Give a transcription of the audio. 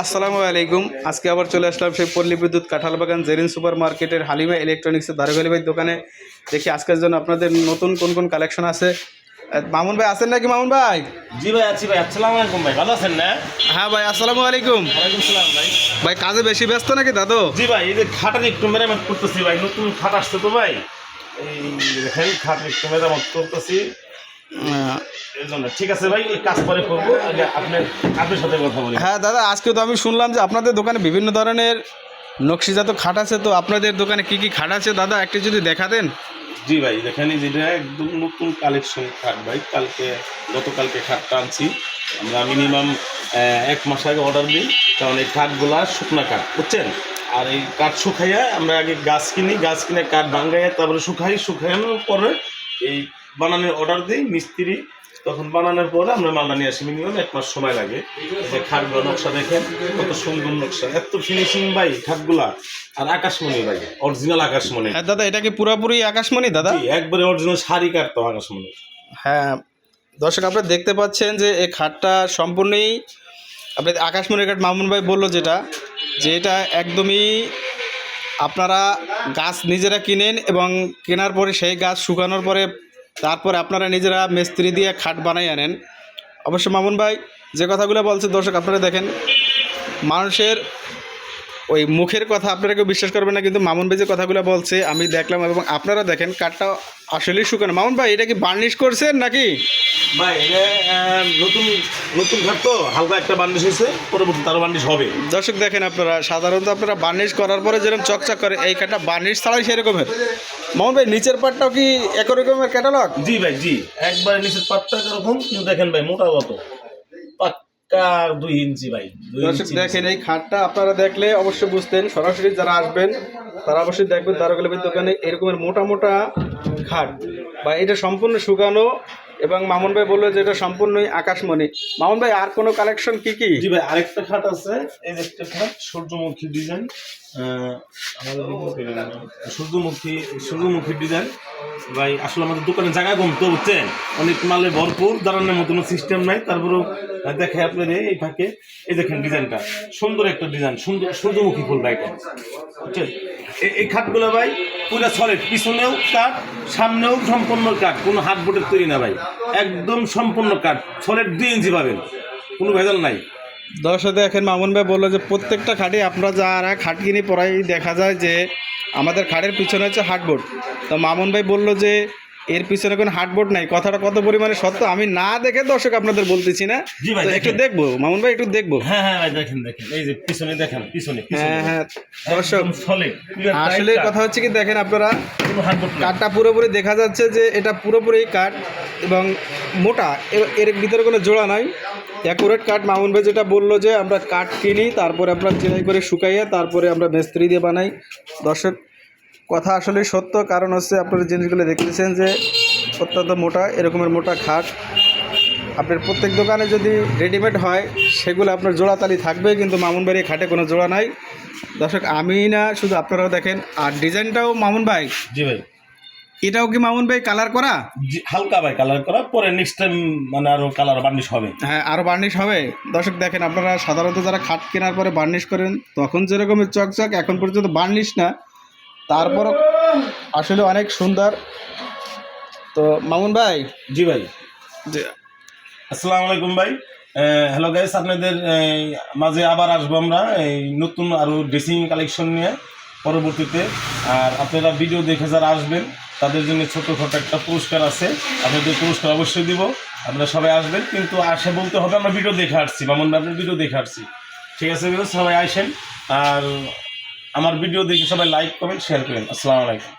আসসালামু আলাইকুম। আজকে আবার চলে আসলাম সেই পল্লী বিদ্যুৎ কাঁঠালবাগান জেরিন সুপার মার্কেটের হালিমা ইলেকট্রনিক্সের দারুগালি ভাই দোকানে। দেখি আজকের জন্য আপনাদের নতুন কোন কোন কালেকশন আছে। মামুন ভাই আছেন নাকি? মামুন ভাই। জি ভাই আছি ভাই। আসসালামু আলাইকুম ভাই, ভালো আছেন না? হ্যাঁ ভাই, আসসালামু আলাইকুম। ওয়ালাইকুম সালাম ভাই। ভাই কাজে বেশি ব্যস্ত নাকি দাদু? জি ভাই, এই যে খাটার একটু মেরামত করতেছি ভাই, নতুন খাট আসছে তো ভাই, এই দেখেন খাট একটু মেরামত করতেছি এর জন্য। ঠিক আছে ভাই, এই কাজ পরে করবো, আগে আপনার সাথে কথা বলি। হ্যাঁ দাদা, আজকে তো আমি শুনলাম যে আপনাদের দোকানে বিভিন্ন ধরনের নকশিজাত খাট আছে, তো আপনাদের দোকানে কি কি খাট আছে দাদা একটু যদি দেখাতেন। জি ভাই, দেখেন যেটা একদম নতুন কালেকশন খাট ভাই, গতকালকে খাটটা আনছি আমরা। মিনিমাম 1 মাস আগে অর্ডার দিই, কারণ এই কাঠগুলা শুকনা কাঠ, বুঝছেন। আর এই কাঠ শুকাইয়া আমরা আগে গাছ কিনে কাঠ ভাঙ্গাইয়া তারপরে শুকানোর পরে এই বানানোর অর্ডার দিই মিস্ত্রি, তখন বানানোর পরে আমরা মালটা নিয়ে আসি। মিনিমাম 1 মাস সময় লাগে। যে খাটগুলো নকশা দেখেন কত সুন্দর নকশা, এত ফিনিশিং ভাই খাটগুলা। আর আকাশমণি ভাই, অরিজিনাল আকাশমণি। হ্যাঁ দাদা, এটা কি পুরোপুরি আকাশমণি দাদা? একবারে অরিজিনাল শাড়ি কাটতো আকাশমণি। হ্যাঁ দর্শক, আপনারা দেখতে পাচ্ছেন যে এই খাটটা সম্পূর্ণই আপনাদের আকাশমণির কাঠ। মামুন ভাই বললো যে এটা একদমই আপনারা গাছ নিজেরা কিনেন এবং কেনার পরে সেই গাছ শুকানোর পরে তারপরে আপনারা নিজেরা মিস্ত্রি দিয়ে খাট বানাই আনেন। অবশ্য মামুন ভাই যে কথাগুলো বলছে দর্শক আপনারা দেখেন, মানুষের ওই মুখের কথা আপনারা কেউ বিশ্বাস করবেন না, কিন্তু মামুন ভাই যে কথাগুলো বলছে আমি দেখলাম এবং আপনারা দেখেন কাঠটা আসলেই শুকানো। মামুন ভাই এটা কি বার্নিশ করছেন নাকি? ভাই এটা নতুন ঘাট তো, হালকা একটা বার্নিশ হয়েছে, পরবর্তীতে আরো বার্নিশ হবে। দর্শক দেখেন, আপনারা সাধারণত আপনারা বার্নিশ করার পরে যেরকম চকচক করে, এই কাঠটা বার্নিশ ছাড়াই সেরকমের। মামুন ভাই নিচের পাটটাও কি একই রকমের ক্যাটালগ? জি ভাই, জি একবারে নিচের পাটটা এরকম, কিন্তু দেখেন ভাই মোটা কত, পাক্কা 2 ইঞ্চি ভাই। দর্শক দেখেন, এই খাটটা আপনারা দেখলে অবশ্যই বুঝতেন, সরাসরি যারা আসবেন তারা অবশ্যই দেখবেন দারুগালি ভাই দোকানে এরকমের মোটা মোটা খাট, বা এটা সম্পূর্ণ শুকানো। এবং মামুন ভাই বললো যে এটা সম্পূর্ণই আকাশমণি। মামুন ভাই আর কোনো কালেকশন কি কি? জি ভাই, আরেকটা খাট আছে, এই যে একটা খাট সূর্যমুখী ডিজাইন, আমাদের সূর্যমুখী ডিজাইন ভাই। আসলে আমাদের দোকানে জায়গা কম তো, বুঝছেন, অনেক মালে ভরপুর, দাঁড়ানোর মতো কোনো সিস্টেম নাই। তারপরেও দেখে আপনার এই ফাঁকে এই দেখেন ডিজাইনটা, সুন্দর একটা ডিজাইন, সুন্দর সূর্যমুখী ফুল রাইটা, বুঝছেন। এই খাটগুলো ভাই পুরো সলিড, পিছনেও কাঠ, সামনেও সম্পূর্ণ কাঠ, কোনো হাত বোটের তৈরি না ভাই, একদম সম্পূর্ণ কাঠ, সলিড 2 ইঞ্চি পাবেন, কোনো ভেজাল নাই। দর্শক দেখেন, মামুন ভাই বললো যে প্রত্যেকটা খাটে আপনারা যারা খাট কিনে পড়াই দেখা যায় যে আমাদের খাটের পিছনে হচ্ছে হার্ডবোর্ড। তো মামুন ভাই বললো যে এর পিছনে কোনো হার্ডবোর্ড নাই। কথাটা কত পরিমাণে সত্য আমি না দেখে দর্শক আপনাদের বলতেছি না। জি ভাই, একটু দেখবো মামুন ভাই, একটু দেখবো। হ্যাঁ হ্যাঁ ভাই, দেখেন এই যে পিছনে দেখেন, হ্যাঁ দর্শক সলিড। আসলে কথা হচ্ছে কি, দেখেন আপনারা কোনো হার্ডবোর্ড না, কাঠটা পুরোপুরি দেখা যাচ্ছে যে এটা পুরোপুরি কাঠ এবং মোটা, এর ভিতরে কোনো জোড়া নাই, অ্যাকুরেট কাঠ। মামুন ভাই যেটা বললো যে আমরা কাঠ কিনি, তারপরে আমরা চেনাই করে শুকাইয়া তারপরে আমরা মিস্ত্রি দিয়ে বানাই। দর্শক কথা আসলে সত্য, কারণ হচ্ছে আপনারা জিনিসগুলো দেখতেছেন যে অত্যন্ত মোটা, এরকমের মোটা খাট আপনার প্রত্যেক দোকানে যদি রেডিমেড হয় সেগুলো আপনার জোড়াতালি থাকবে, কিন্তু মামুন ভাইয়ের এই খাটে কোনো জোড়া নাই। দর্শক আমি না শুধু আপনারাও দেখেন, আর ডিজাইনটাও মামুন ভাই। জি ভাই, এটাও কি মামুন ভাই কালার করা? হালকা ভাই কালার করা, পরে নেক্সট টাইম মানে আরো কালার বার্নিশ হবে। হ্যাঁ, আরও বার্নিশ হবে। দর্শক দেখেন, আপনারা সাধারণত যারা খাট কেনার পরে বার্নিশ করেন তখন যেরকমের চকচক, এখন পর্যন্ত বার্নিশ না, তারপরও আসলে অনেক সুন্দর। তো মামুন ভাই। জি ভাই, আসসালামু আলাইকুম ভাই। হ্যালো গাইস, আপনাদের মাঝে আবার আসবো আমরা এই নতুন আরও ড্রেসিং কালেকশন নিয়ে পরবর্তীতে। আর আপনারা ভিডিও দেখে যারা আসবেন তাদের জন্য ছোটোখাটো একটা পুরস্কার আছে, আপনাদের পুরস্কার অবশ্যই দিব, আপনারা সবাই আসবেন। কিন্তু আসে বলতে হবে আমরা ভিডিও দেখে আসছি, মামুন ভাই আপনার ভিডিও দেখে আসছি, ঠিক আছে? সবাই আসেন আর আমার ভিডিও দেখে সবাই লাইক কমেন্ট শেয়ার করেন। আসসালামু আলাইকুম।